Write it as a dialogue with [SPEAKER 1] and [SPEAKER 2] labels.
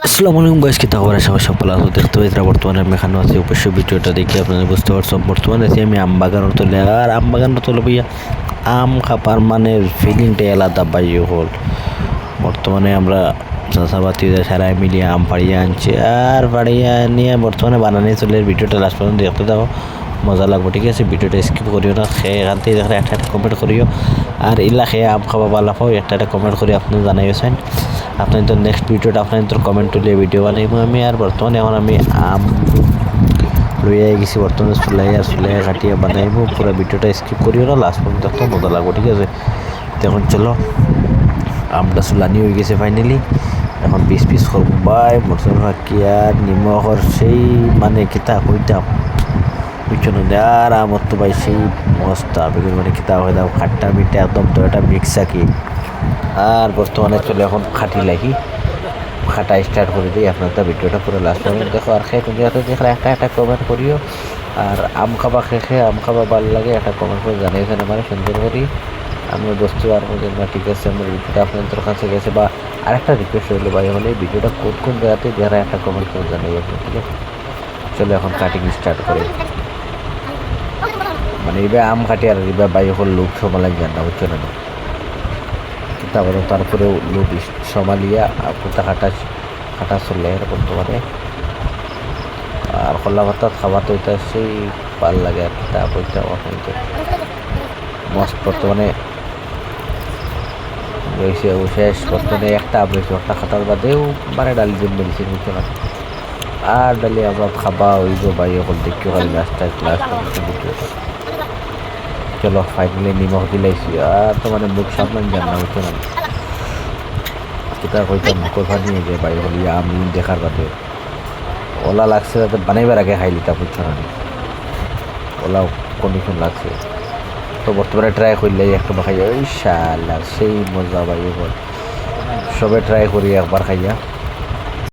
[SPEAKER 1] আসসালামু আলাইকুম গাইস, কি খবর? আশা করি সব ভালো আছো। দেখতে পাইরা বর্তমানে আমি এখানে আছি। অবশ্যই ভিডিওটা দেখে আপনারা বুঝতে পারছেন বর্তমানে আছি আমি আম বাগানের তলে। আর আম বাগানের তলে ভাইয়া আম খাবার মানে ফিলিংটাই আলাদা ভাই হল। বর্তমানে আমরা চাষাবাতিদের সারাই মিলিয়ে আম পাড়িয়ে আনছি আর পাড়িয়ে নিয়ে বর্তমানে বানানি চলে। ভিডিওটা লাস্ট পর্যন্ত দেখতে থাকো, মজা লাগবে। ঠিক আছে, ভিডিওটা স্কিপ করিও না। খেয়ে এখান থেকে দেখলে একটা কমেন্ট করিও। আর ইলা খেয়ে আম খাওয়া ভালো পাও একটা কমেন্ট করি আপনি জানাইছেন। আপনার তো নেক্সট ভিডিওটা আপনার তো কমেন্ট তুলে ভিডিও বানাইব আমি। আর বর্তমানে এখন আমি আম লইয়া গেছি, বর্তমানে চুলাই কাটিয়ে বানাইব। পুরো ভিডিওটা স্কিপ করিও না, লাস্ট পর্যন্ত দেখতে মজা লাগবে। ঠিক আছে, এখন চলো। আমটা চুলানি হয়ে গেছে ফাইনালি। এখন পিস পিস করবো ভাই। মশলা ফাঁকি আর নিমখর সেই মানে কিতাব হইতাম পিছনে আর আমার তো ভাই সেই মস্ত আবেগের মানে কিতাব হয়ে দাও খাট্টা মিটটা একদম তো এটা মিক্স থাকি। আর বর্তমানে চলে এখন খাটি লাগি, খাটা স্টার্ট করে দিই। আপনার তো ভিডিওটা পুরো লাস্ট পর্যন্ত দেখো। আর খেয়ে তুমি দেখলে একটা কমেন্ট করিও। আর আম খাবা খেয়ে আম খাবা ভালো লাগে একটা কমেন্ট করে জানিয়েছেন আমার সুন্দর করি। আমি বুঝতে পারবো যে না ঠিক আছে আমার ভিডিওটা আপনাদের কাছে গেছে। বা আরেকটা রিকোয়েস্ট হইলো ভাই, হলে এই ভিডিওটা কোন জায়গাতে যারা একটা কমেন্ট করে জানাই আপনি। ঠিক আছে, চলো এখন কাটিং স্টার্ট করি। মানে এবার আম কাটি আর এবার বাই হল লোক সমালাই যান না, বুঝছো না? তারপরেও লোক সমালিয়া পুতা কাটা চলে বর্তমানে। আর খোলা ভাত খাওয়া তো এটা সেই ভাল লাগে আর কিতা বইটা অনেক মস্ত। বর্তমানে রয়েছে শেষ, বর্তমানে একটা রয়েছে একটা খাটার বাদেও মানে ডালি দিন মেডিসিন বুঝছো না। আর ডালি আমরা খাবা হইব বাই হল দেখি খালি লাস্টটা ক্লাস ভিডিওটা। চলো ফাইনালি নিমখ দিলাইছি। আর তো মানে মুখ সামনে যান না, বুঝছো না? কিতা কইতাম মুখর ফানি যে বাই হলি আমি দেখার বাদে ওলা লাগছে যাতে বানাইবার আগে খাই লিতা, বুঝছো না? ওলা কন্ডিশন লাগছে তো বর্তমানে ট্রাই করলে একটা খাইয়া ওই শাল আর সেই মজা ভাই। সবে ট্রাই করি একবার খাইয়া।